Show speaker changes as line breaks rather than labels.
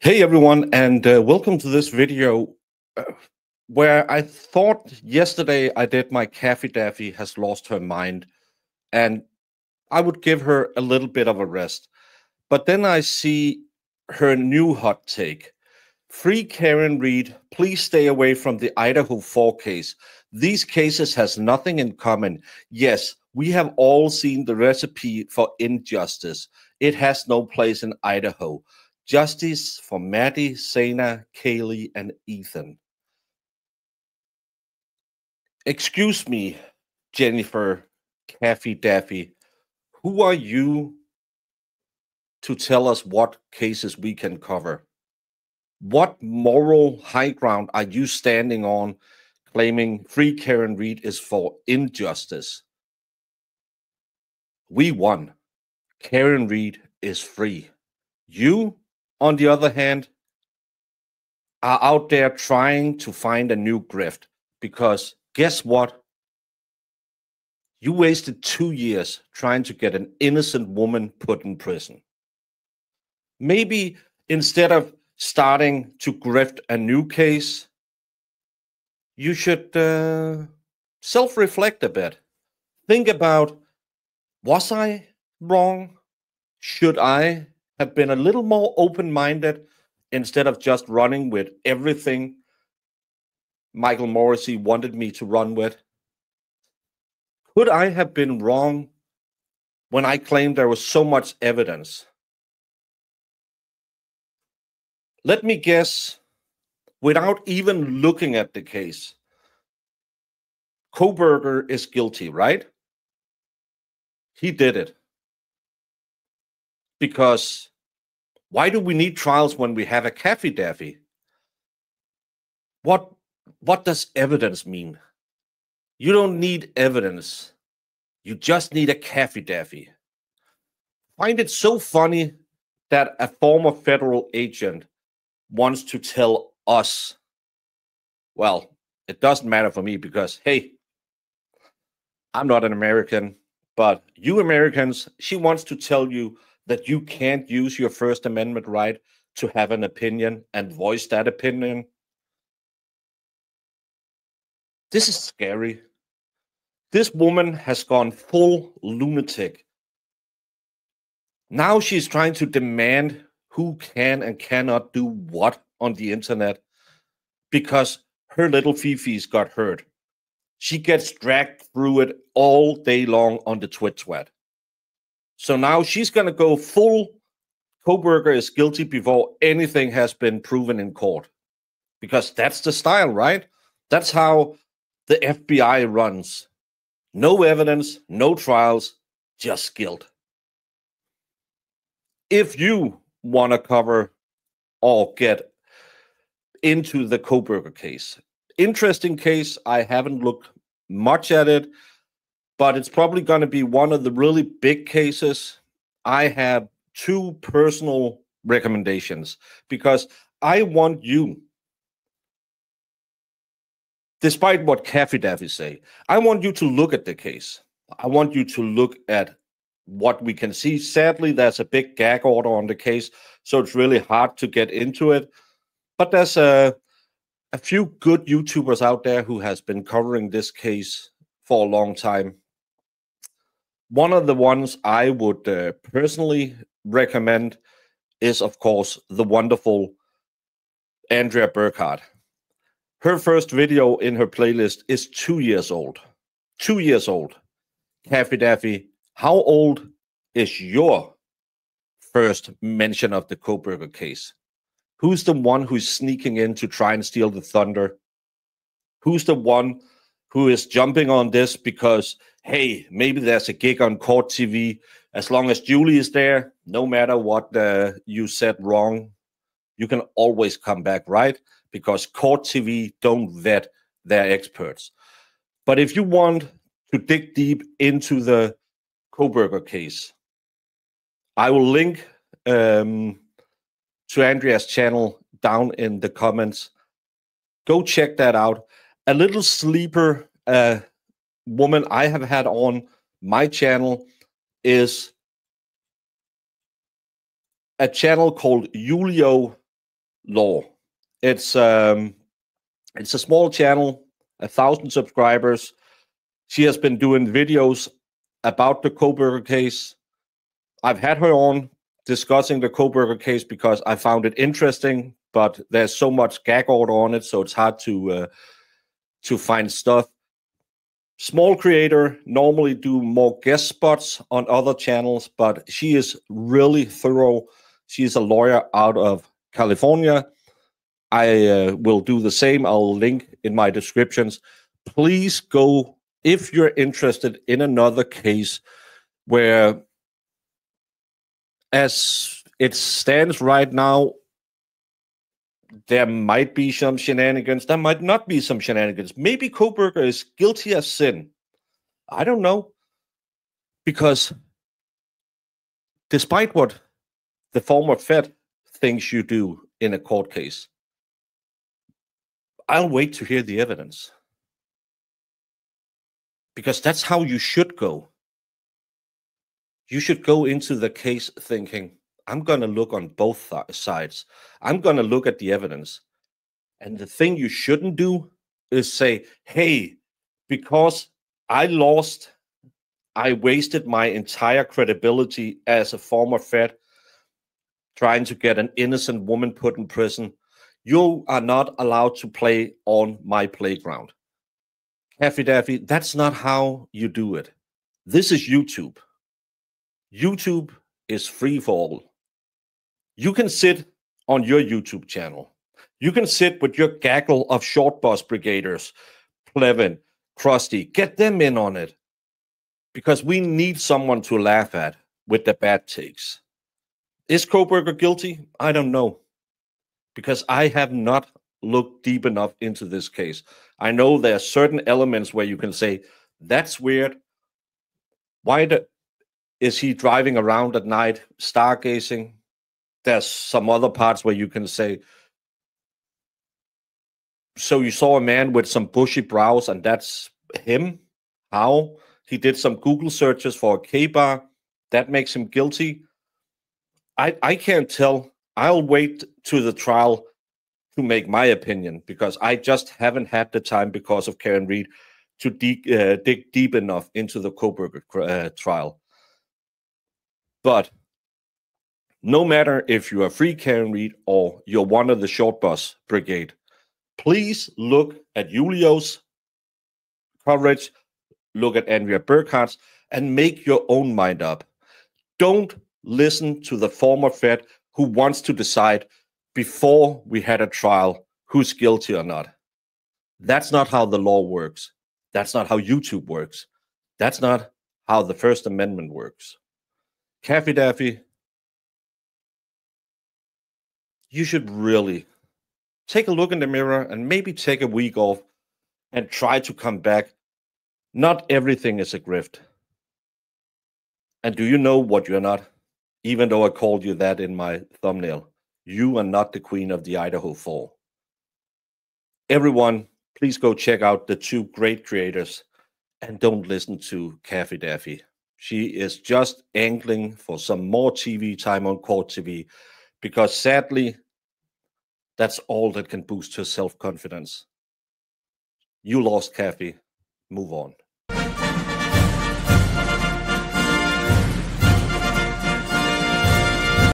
Hey everyone, and welcome to this video where I thought yesterday I did my CaffyDaffy has lost her mind and I would give her a little bit of a rest. But then I see her new hot take. Free Karen Reed, please stay away from the Idaho 4 case. These cases has nothing in common. Yes, we have all seen the recipe for injustice. It has no place in Idaho. Justice for Maddie, Sana, Kaylee, and Ethan. Excuse me, Jennifer CaffyDaffy. Who are you to tell us what cases we can cover? What moral high ground are you standing on claiming Free Karen Reed is for injustice? We won. Karen Reed is free. You, on the other hand, are out there trying to find a new grift because guess what? You wasted 2 years trying to get an innocent woman put in prison. Maybe instead of starting to grift a new case, you should self-reflect a bit. Think about, was I wrong? Should I have been a little more open-minded instead of just running with everything Michael Morrissey wanted me to run with? Could I have been wrong when I claimed there was so much evidence? Let me guess, without even looking at the case, Kohberger is guilty, right? He did it. Because why do we need trials when we have a CaffyDaffy? What does evidence mean? You don't need evidence. You just need a CaffyDaffy. Find it so funny that a former federal agent wants to tell us, well, it doesn't matter for me because, hey, I'm not an American, but you Americans, she wants to tell you that you can't use your First Amendment right to have an opinion and voice that opinion. This is scary. This woman has gone full lunatic. Now she's trying to demand who can and cannot do what on the internet because her little Fifi's got hurt. She gets dragged through it all day long on the twit. So now she's going to go full Kohberger is guilty before anything has been proven in court. Because that's the style, right? That's how the FBI runs. No evidence, no trials, just guilt. If you want to cover or get into the Kohberger case, interesting case. I haven't looked much at it, but it's probably going to be one of the really big cases. I have two personal recommendations because I want you, despite what CaffyDaffy say, I want you to look at the case. I want you to look at what we can see. Sadly, there's a big gag order on the case, so it's really hard to get into it. But there's a few good YouTubers out there who has been covering this case for a long time. One of the ones I would personally recommend is, of course, the wonderful Andrea Burkhart. Her first video in her playlist is 2 years old. 2 years old. CaffyDaffy, how old is your first mention of the Kohberger case? Who's the one who's sneaking in to try and steal the thunder? Who's the one who is jumping on this because, hey, maybe there's a gig on CourtTV. As long as Yolie is there, no matter what you said wrong, you can always come back, right? Because CourtTV don't vet their experts. But if you want to dig deep into the Kohberger case, I will link to Andrea's channel down in the comments. Go check that out. A little sleeper woman I have had on my channel is a channel called Yolie Yo. law. It's a small channel, 1,000 subscribers. She has been doing videos about the Kohberger case. I've had her on discussing the Kohberger case because I found it interesting, but there's so much gag order on it, so it's hard to find stuff. Small creator, normally do more guest spots on other channels, but she is really thorough. She's a lawyer out of California. I will do the same. I'll link in my descriptions. Please go if you're interested in another case where, as it stands right now, there might be some shenanigans. There might not be some shenanigans. Maybe Kohberger is guilty as sin. I don't know. Because despite what the former Fed thinks you do in a court case, I'll wait to hear the evidence. Because that's how you should go. You should go into the case thinking, I'm going to look on both sides. I'm going to look at the evidence. And the thing you shouldn't do is say, hey, because I lost, I wasted my entire credibility as a former Fed trying to get an innocent woman put in prison. You are not allowed to play on my playground. CaffyDaffy, that's not how you do it. This is YouTube. YouTube is free for all. You can sit on your YouTube channel. You can sit with your gaggle of short bus brigaders, Plevin, Krusty, get them in on it. Because we need someone to laugh at with the bad takes. Is Kohberger guilty? I don't know. Because I have not looked deep enough into this case. I know there are certain elements where you can say, that's weird. Why is he driving around at night, stargazing? There's some other parts where you can say, so you saw a man with some bushy brows and that's him? How? He did some Google searches for a K-bar. That makes him guilty. I can't tell. I'll wait to the trial to make my opinion because I just haven't had the time because of Karen Read to dig deep enough into the Kohberger trial. But no matter if you are free Karen Read or you're one of the short bus brigade, please look at Yolie Yo's coverage, look at Andrea Burkhart's, and make your own mind up. Don't listen to the former Fed who wants to decide before we had a trial who's guilty or not. That's not how the law works. That's not how YouTube works. That's not how the First Amendment works. CaffyDaffy, you should really take a look in the mirror and maybe take a week off and try to come back. Not everything is a grift. And do you know what you're not? Even though I called you that in my thumbnail, you are not the queen of the Idaho 4. Everyone, please go check out the two great creators and don't listen to CaffyDaffy. She is just angling for some more TV time on CourtTV because sadly, that's all that can boost her self-confidence. You lost, Caffy. Move on.